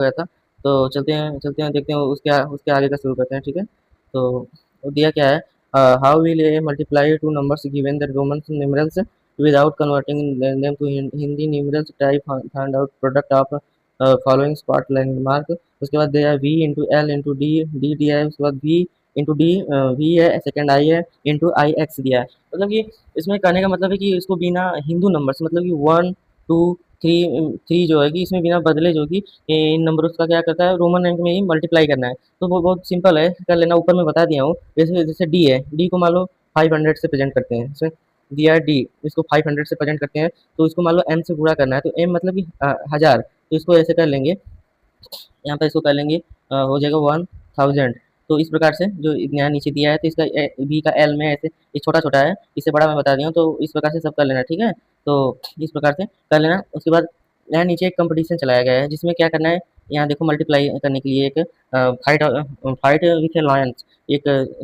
गया था। तो चलते हैं देखते हैं उसके आगे का शुरू करते हैं, ठीक है। तो वो दिया क्या है, how will a multiply two numbers given the Roman numerals without converting them to Hindi numerals, type find out product of following spot landmark. उसके बाद दिया V into L into D, D दिया है। उसके बाद वी इंटू डी, वी है, second I है, into आई x दिया है। मतलब कि इसमें कहने का मतलब है कि इसको बिना हिंदू नंबर से, मतलब कि वन टू थ्री, थ्री जो है कि इसमें बिना बदले जो कि इन नंबरों का क्या करता है, रोमन अंक में ही मल्टीप्लाई करना है। तो वो बहुत सिंपल है, कर लेना। ऊपर में बता दिया हूँ। जैसे जैसे डी है, डी को मान लो 500 से प्रेजेंट करते हैं। इसमें दिया है डी, इसको 500 से प्रेजेंट करते हैं। तो इसको मान लो एम से गुणा करना है, तो एम मतलब कि 1000। तो इसको ऐसे कर लेंगे, यहाँ पे इसको कर लेंगे, हो जाएगा 1000। तो इस प्रकार से जो यहाँ नीचे दिया है, तो इसका बी का एल में ऐसे ये छोटा छोटा है, इससे बड़ा मैं बता दिया हूँ। तो इस प्रकार से सब कर लेना, ठीक है। तो इस प्रकार से कर लेना। उसके बाद यहाँ नीचे एक कंपटीशन चलाया गया है, जिसमें क्या करना है, यहाँ देखो मल्टीप्लाई करने के लिए एक fight fight with A Lions, एक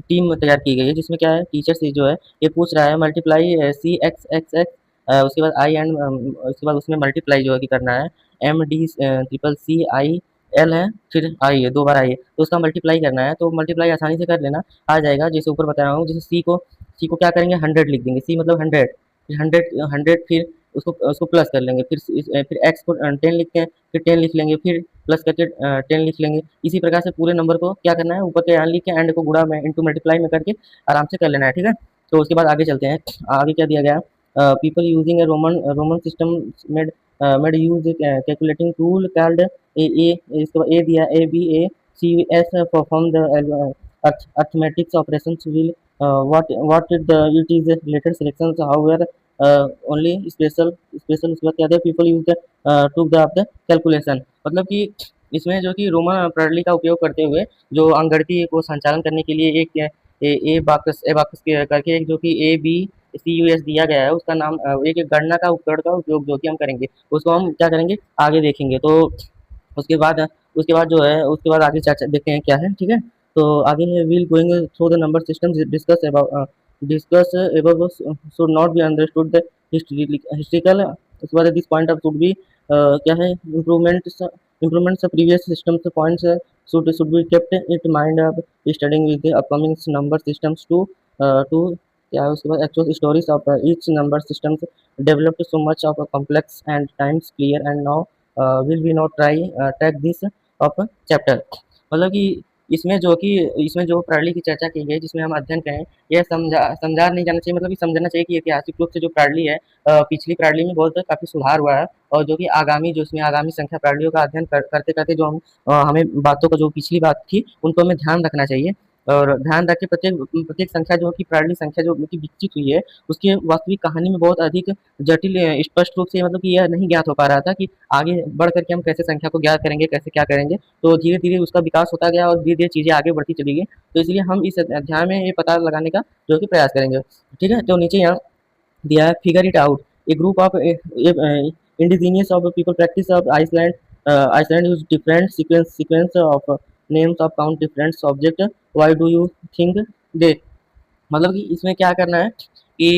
टीम तैयार की गई है, जिसमें क्या है, टीचर्स जो है ये पूछ रहा है multiply C x x x, उसके बाद आई एंड, उसके बाद उसमें मल्टीप्लाई जो है कि करना है M D triple C I L है, फिर आई है, दो बार आई है, तो उसका मल्टीप्लाई करना है। तो मल्टीप्लाई आसानी से कर लेना, आ जाएगा। जैसे ऊपर बता रहा हूँ, जैसे सी को क्या करेंगे, 100 लिख देंगे, सी मतलब 100, फिर 100 फिर उसको उसको प्लस कर लेंगे, फिर एक्स को 10 लिखते हैं, फिर 10 लिख लेंगे, फिर प्लस करके 10 लिख लेंगे। इसी प्रकार से पूरे नंबर को क्या करना है, ऊपर के यहाँ लिख के एंड को गुणा में इंटू मल्टीप्लाई में करके आराम से कर लेना है, ठीक है। तो उसके बाद आगे चलते हैं। आगे क्या दिया गया, people using a Roman system made made use calculating tool called a, इसके बाद ए दिया, A B A C S perform the arithmetic operations will what the it is later selections, however only special उसके बाद क्या है, people use the took the calculation। मतलब कि इसमें जो कि रोमन प्रणाली का उपयोग करते हुए जो अंकगणित को संचालन करने के लिए एक ए बाकस करके एक जो कि A B C U S दिया गया है, उसका नाम एक गणना का उपकरण का उपयोग जो कि हम करेंगे, उसको हम क्या करेंगे, आगे देखेंगे। तो उसके बाद उसके बाद जो है, उसके बाद आगे चर्चा देखते हैं क्या है, ठीक है। तो आगे है, will going through the number system discuss about should not be understood the historical. उसके बाद this point of should be क्या है, improvements previous systems points should be kept it mind of studying with the upcoming number systems to क्या है, उसके बाद actual stories of each number systems developed so much of a complex and times clear and now will we not try track this of chapter। मतलब कि इसमें जो प्रणाली की चर्चा की गई, जिसमें हम अध्ययन करें, यह समझा नहीं जाना चाहिए, मतलब कि समझना चाहिए कि ऐतिहासिक रूप से जो प्रणाली है, पिछली प्रणाली में बहुत काफ़ी सुधार हुआ है। और जो कि आगामी संख्या प्रणालियों का अध्ययन करते करते जो हम हमें बातों को, जो पिछली बात थी उनको हमें ध्यान रखना चाहिए। और ध्यान रख के प्रत्येक प्रत्येक संख्या जो कि प्रणाली संख्या जो कि विकसित हुई है, उसकी वास्तविक कहानी में बहुत अधिक जटिल स्पष्ट रूप से, मतलब कि यह नहीं ज्ञात हो पा रहा था कि आगे बढ़ करके हम कैसे संख्या को ज्ञात करेंगे, कैसे क्या करेंगे। तो धीरे धीरे उसका विकास होता गया और धीरे धीरे चीज़ें आगे बढ़ती चली गई। तो इसलिए हम इस अध्याय में ये पता लगाने का जो कि प्रयास करेंगे, ठीक है। तो नीचे यहाँ दिया है, figure it out A group of indigenous of people practice of Iceland use different sequence of names of count different subject, why do you think they। मतलब कि इसमें क्या करना है कि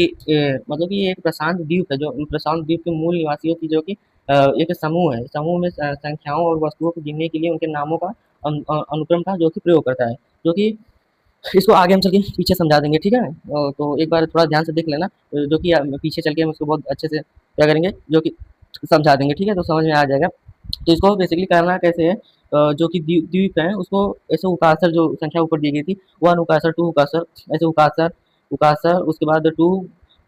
मतलब कि ये एक प्रशांत द्वीप है, जो प्रशांत द्वीप के मूल निवासियों की जो कि एक समूह है, समूह में संख्याओं और वस्तुओं को गिनने के लिए उनके नामों का अनुक्रम का जो कि प्रयोग करता है, जो कि इसको आगे हम चल के पीछे समझा देंगे, ठीक है। तो एक बार थोड़ा ध्यान से देख लेना, जो कि पीछे चल के हम उसको बहुत अच्छे से क्या करेंगे, जो कि समझा देंगे, ठीक है। तो समझ में आ जाएगा। तो इसको बेसिकली करना कैसे है, जो कि द्वीप है उसको ऐसे उकासर, जो संख्या ऊपर दी गई थी, वन उकासर, टू उकासर, ऐसे उकासर उकासर, उसके बाद टू,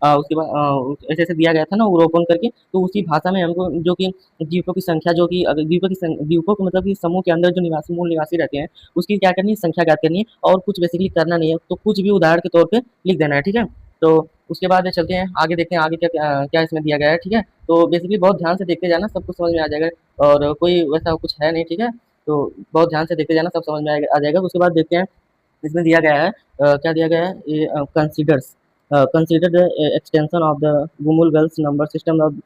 उसके बाद ऐसे ऐसे दिया गया था ना रोपण करके। तो उसी भाषा में हमको जो कि द्वीपों की संख्या, जो कि अगर द्वीपों को मतलब कि समूह के अंदर जो मूल निवासी रहते हैं, उसकी क्या करनी है, संख्या ज्ञात करनी है, और कुछ बेसिकली करना नहीं है। तो कुछ भी उदाहरण के तौर पे लिख देना है, ठीक है। तो उसके बाद चलते हैं आगे, देखते हैं आगे क्या क्या इसमें दिया गया है, ठीक है। तो बेसिकली बहुत ध्यान से देखते जाना, सब कुछ समझ में आ जाएगा, और कोई वैसा कुछ है नहीं, ठीक है। तो बहुत ध्यान से देखते जाना, सब समझ में आ जाएगा। उसके बाद देखते हैं इसमें दिया गया है, क्या दिया गया है, ये consider the extension of the Gumul-Wells number system of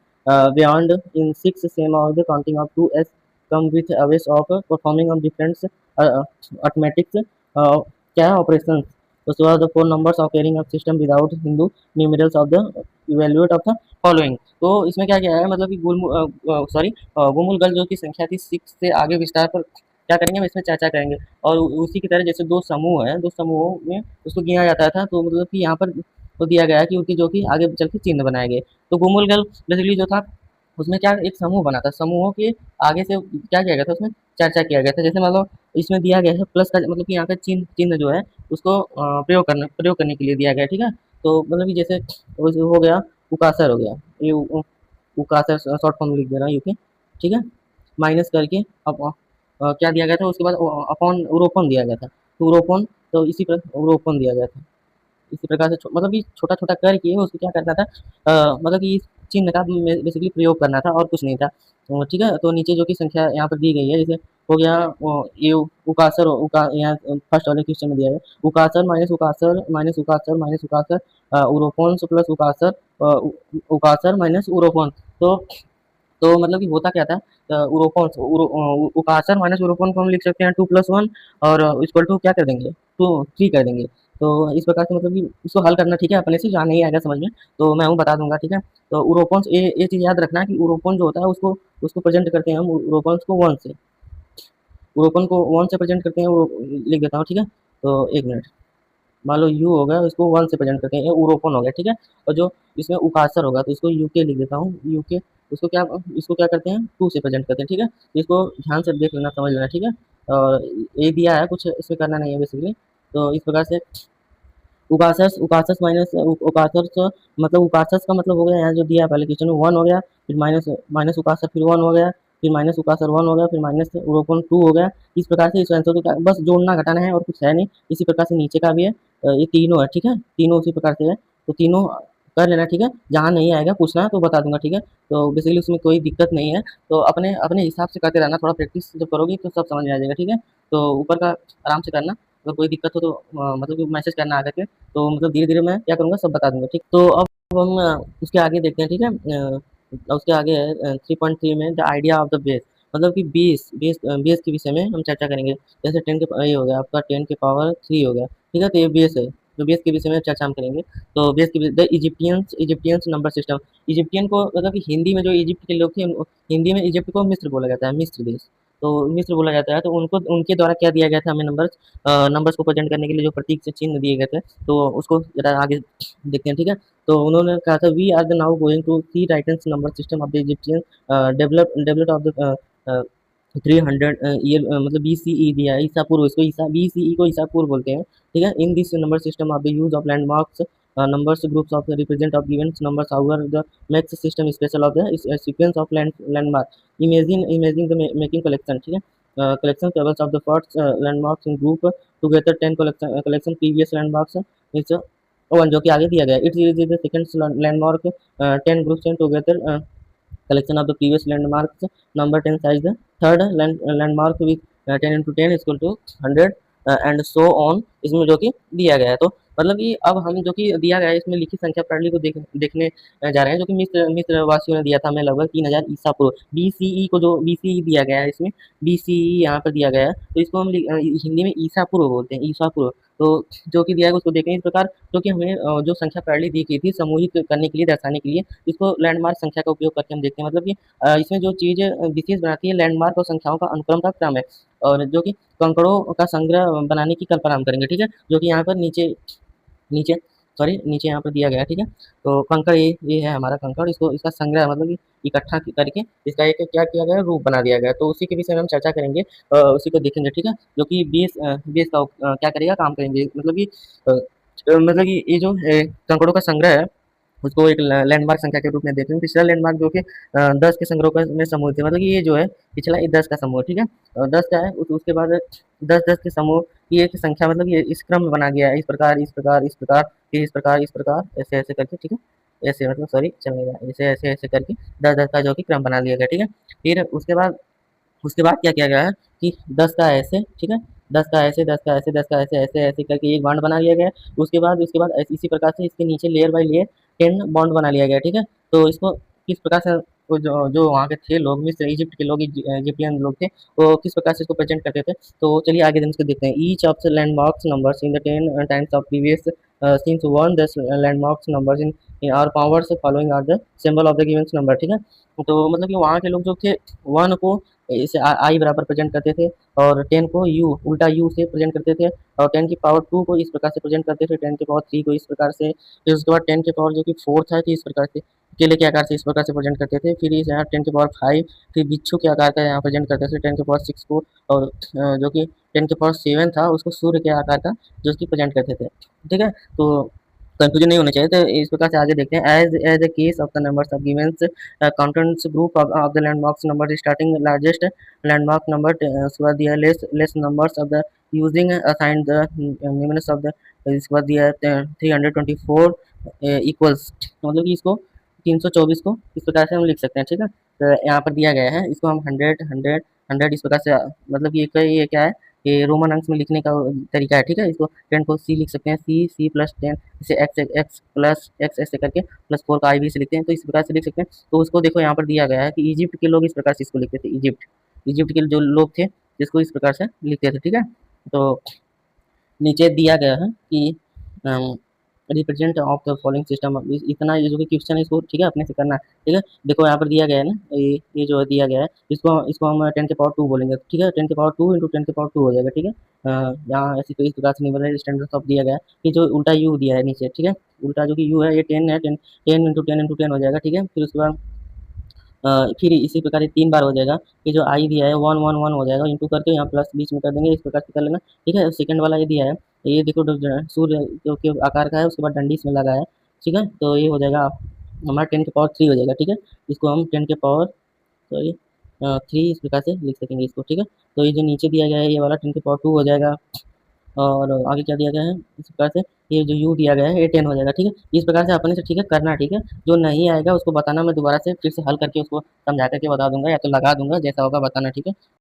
beyond in six same of the counting of 2s come with ways of performing of different arithmetic क्या है, operations। उसके बाद the four numbers occurring of system without Hindu numerals of the evaluate of the following. तो इसमें क्या किया है, मतलब कि गुमुल गल जो की संख्या थी 6 से आगे विस्तार पर क्या करेंगे, हम इसमें चर्चा करेंगे। और उसी की तरह जैसे दो समूह हैं, दो समूहों में उसको गिना जाता था, तो मतलब कि यहाँ पर तो दिया गया है कि उनकी जो कि आगे चल के चिन्ह बनाए गए। तो गुमुल गल बेसिकली जो था उसमें क्या एक समूह बना था, समूहों के आगे से क्या किया गया था, उसमें चर्चा किया गया था। जैसे मान लो इसमें दिया गया है प्लस का, मतलब कि यहाँ का चिन्ह चिन्ह जो है उसको प्रयोग करने के लिए दिया गया है, ठीक है। तो मतलब कि जैसे हो गया उकासर हो गया, ये उकासर शॉर्ट फॉर्म लिख दे रहा हूँ यूके, ठीक है। माइनस करके अब क्या दिया गया था, उसके बाद अपॉन उरोपन दिया गया था, तो उरोपन, तो इसी पर उरोपन दिया गया था। इसी प्रकार से मतलब कि छोटा-छोटा करके उसको क्या करना था, मतलब कि इस चिन्ह का बेसिकली प्रयोग करना था और कुछ नहीं था। ठीक है? तो नीचे जो कि संख्या यहाँ पर दी गई है, जैसे हो गया ये उकासर यहाँ फर्स्ट वाले क्वेश्चन में दिया है, उकासर माइनस उकासर माइनस उकासर माइनस उकासर उरोफोन्स प्लस उकासर उकासर माइनस उरोफोन। तो मतलब कि होता क्या था, उरोफोन्स उकासर माइनस उरोफोन को हम लिख सकते हैं 2+1 और इक्वल टू क्या कर देंगे, 3 कर देंगे। तो इस प्रकार से मतलब कि इसको हल करना, ठीक है, अपने से जहाँ नहीं आएगा समझ में तो मैं वो बता दूंगा, ठीक है। तो उरोफोन्स, ये चीज़ याद रखना कि उरोफोन जो होता है उसको उसको प्रेजेंट करते हैं हम उरोफोन्स को 1 से, उरोफोन को 1 से प्रेजेंट करते हैं, लिख देता हूँ, ठीक है। तो 1 मिनट, मान लो यू होगा, इसको 1 से प्रेजेंट करते हैं, ये उरोफोन हो गया, ठीक है। और जो इसमें उकासर होगा तो इसको यूके लिख देता हूँ, यूके। इसको क्या करते हैं, 2 से प्रेजेंट करते हैं, ठीक है। तो इसको ध्यान से देख लेना, समझ लेना, ठीक है। और ये दिया है, कुछ इसमें करना नहीं है बेसिकली। तो इस प्रकार से उकासस उकासस माइनस उकासस, मतलब उकासस का मतलब हो गया यहाँ जो दिया है पहले क्वेश्चन में 1 हो गया, फिर माइनस माइनस उकासर फिर 1 हो गया, फिर माइनस उकासर 1 हो गया, फिर माइनस उरोपन 2 हो गया। इस प्रकार से इस आंसर को बस जोड़ना घटाना है और कुछ है नहीं। इसी प्रकार से नीचे का भी है, ये तीनों है, ठीक है, तीनों उसी प्रकार से है। तो तीनों कर लेना, ठीक है। जहाँ नहीं आएगा पूछना है तो बता दूंगा, ठीक है। तो बेसिकली उसमें कोई दिक्कत नहीं है। तो अपने अपने हिसाब से करते रहना, थोड़ा प्रैक्टिस जब करोगी तो सब समझ में आ जाएगा, ठीक है। तो ऊपर का आराम से करना, अगर कोई दिक्कत हो तो मतलब कि मैसेज करना आकर के, तो मतलब धीरे-धीरे मैं क्या करूँगा सब बता दूँगा, ठीक। तो अब हम उसके आगे देखते हैं, ठीक है। उसके आगे है 3.3 में the idea of the base, मतलब कि बेस के विषय में हम चर्चा करेंगे। जैसे 10 के ये हो गया आपका 10 के पावर 3 हो गया, ठीक है। तो ये बेस है, तो बेस के विषय में चर्चा हम करेंगे। तो बेस के the Egyptians number system, Egyptian को मतलब कि हिंदी में जो इजिप्ट के लोग थे, हिंदी में इजिप्ट को मिस्र बोला जाता है, मिस्र देश। तो मिस्र बोला जाता है, तो उनको उनके द्वारा क्या दिया गया था हमें, नंबर्स को प्रेजेंट करने के लिए जो प्रतीक से चिन्ह दिए गए थे, तो उसको जरा आगे देखते हैं, ठीक है। तो उन्होंने कहा था we are the now going to see titans number system of the Egyptian developed of the 300 year, मतलब बीसीई दिया है, ईसा पूर्व, इसको ईसा बीसीई को ईसा पूर्व बोलते हैं, ठीक है। In this number system of the use of landmarks numbers groups of the represent of events numbers, however the makes system special of the sequence of landmark, imagine the making collection, ठीक है। collection tables of the first landmarks in group together 10 collection previous landmarks is one, जो कि आगे दिया गया है। It is the second landmark 10 groups and together collection of the previous landmarks number 10 size, the third landmark with 10 into 10 is equal to 100 and so on, इसमें जो कि दिया गया है। तो मतलब कि अब हम जो कि दिया गया है इसमें लिखित संख्या प्रणाली को देखने जा रहे हैं, जो कि मिस्र मिस्र वासियों ने दिया था हमें लगभग 3000 ईसा पूर्व। बीसीई को जो बीसीई दिया गया है, इसमें बीसीई यहाँ पर दिया गया है, तो इसको हम हिंदी में ईसा पूर्व बोलते हैं, ईसा पूर्व। तो जो कि दिया है उसको देखें इस प्रकार, जो कि हमें जो संख्या प्रणाली दी गई थी समूहित करने के लिए, दर्शाने के लिए, इसको लैंडमार्क संख्या का उपयोग करके हम देखते हैं। मतलब कि इसमें जो चीज़ विशेष बनाती है लैंडमार्क और संख्याओं का अनुक्रम का क्रम है, और जो कि कंकड़ों का संग्रह बनाने की कल्पना हम करेंगे, ठीक है। जो कि यहाँ पर नीचे नीचे सॉरी नीचे यहाँ पर दिया गया है, ठीक है। तो कंकड़ ये है हमारा कंकड़, इसको इसका संग्रह मतलब कि इकट्ठा करके इसका एक क्या किया गया है, रूप बना दिया गया है। तो उसी के विषय में हम चर्चा करेंगे, उसी को देखेंगे, ठीक है। जो कि बेस का क्या करेगा, काम करेंगे, मतलब कि ये जो कंकड़ों का संग्रह है उसको एक लैंडमार्क संख्या के रूप में देखते हैं। पिछला लैंडमार्क जो कि 10 के संग्रह में समूह थे, मतलब कि ये जो है पिछला ये 10 का समूह, ठीक है। 10 का है, उसके बाद 10 के समूह की एक संख्या, मतलब ये इस क्रम में बना गया है, इस प्रकार इस प्रकार इस प्रकार, फिर इस प्रकार इस प्रकार, ऐसे ऐसे करके, ठीक है। ऐसे मतलब सॉरी चलेगा, ऐसे ऐसे ऐसे करके 10 का जो कि क्रम बना दिया गया, ठीक है। फिर उसके बाद क्या किया गया है कि 10 का ऐसे, ठीक है, 10 का ऐसे, 10 का ऐसे, 10 का ऐसे, ऐसे ऐसे करके एक बॉन्ड बना लिया गया है। उसके बाद इसी प्रकार से इसके नीचे लेयर बाय लेयर 10 बॉन्ड बना लिया गया है, ठीक है। तो इसको किस प्रकार से वो जो वहाँ के थे लोग, मिस्र इजिप्ट के लोग, इजिप्टियन लोग थे, वो किस प्रकार से इसको प्रेजेंट करते थे। तो चलिए आगे हम इसको देखते हैं। Each of the landmarks numbers in the 10 times of previous since one the landmarks numbers in our powers following are the symbol of the given number, ठीक है। तो मतलब कि वहाँ के लोग जो थे 1 को इसे आई बराबर प्रेजेंट करते थे, और 10 को यू उल्टा यू से प्रेजेंट करते थे, और 10 की पावर 2 को इस प्रकार से प्रेजेंट करते थे, 10 की पावर 3 को इस प्रकार से, फिर उसके बाद 10 की पावर जो कि 4 था कि इस प्रकार से केले के आकार से इस प्रकार से प्रेजेंट करते थे। फिर इस यहाँ 10 की पावर 5 फिर बिच्छू के आकार का यहाँ प्रेजेंट करते थे, 10 की पावर 6 को, और जो कि 10 की पावर 7 था उसको सूर्य के आकार का जो कि प्रेजेंट करते थे, ठीक है। तो कंफ्यूजन नहीं होना चाहिए। तो इस प्रकार से आगे देखते हैं। As a case of the numbers of givens contents group of the landmarks number starting largest landmark number उसके बाद दिया less numbers of the using assign the निम्नस ऑफ द, इसके बाद दिया 324 इक्वल्स, मतलब कि इसको 324 को इस प्रकार से हम लिख सकते हैं, ठीक है। तो यहाँ पर दिया गया है, इसको हम 100 इस प्रकार से, मतलब कि ये क्या है, ये रोमन अंक में लिखने का तरीका है, ठीक है। इसको 10 को सी लिख सकते हैं, सी प्लस 10, इसे एक्स प्लस एक्स ऐसे करके प्लस 4 का आई भी से लिखते हैं, तो इस प्रकार से लिख सकते हैं। तो उसको देखो यहाँ पर दिया गया है कि इजिप्ट के लोग इस प्रकार से इसको लिखते थे, इजिप्ट के जो लोग थे जिसको इस प्रकार से लिखते थे, ठीक है। तो नीचे दिया गया है कि represent of the following system, इतना ये जो कि क्वेश्चन है इसको, ठीक है, अपने से करना है, ठीक है। देखो यहाँ पर दिया गया है ना, ये जो दिया गया है, इसको हम 10 के पावर 2 बोलेंगे, ठीक है। 10 के पावर 2 इंटू 10 के पावर 2 हो जाएगा, ठीक है। यहाँ ऐसी कोई इस प्रकार से नहीं बना, स्टैंडर्ड ऑफ दिया गया है कि जो उल्टा यू दिया है नीचे, ठीक है। उल्टा जो कि यू है ये 10 है, 10 इंटू 10 इंटू 10 हो जाएगा, ठीक है। फिर उसके बाद फिर इसी प्रकार ये 3 बार हो जाएगा। ये जो आई दिया है 1 1 1 हो जाएगा, इंटू करके यहाँ प्लस बीच में कर देंगे, इस प्रकार से कर लेना, ठीक है। सेकंड वाला ये दिया है, ये देखो सूर्य जो कि आकार का है, उसके बाद डंडी इसमें लगा है, ठीक है। तो ये हो जाएगा हमारा 10 के पावर 3 हो जाएगा, ठीक है। इसको हम 10 के पावर, तो ये 3 इस प्रकार से लिख सकेंगे इसको, ठीक है। तो ये जो नीचे दिया गया है ये वाला 10 के पावर 2 हो जाएगा, और आगे क्या दिया गया है इस प्रकार से, ये जो यू दिया गया है ये 10 हो जाएगा, ठीक है। इस प्रकार से अपने से, ठीक है, करना, ठीक है। जो नहीं आएगा उसको बताना, मैं दोबारा से फिर से हल करके उसको समझा करके बता दूंगा, या तो लगा दूंगा, जैसा होगा बताना, ठीक है।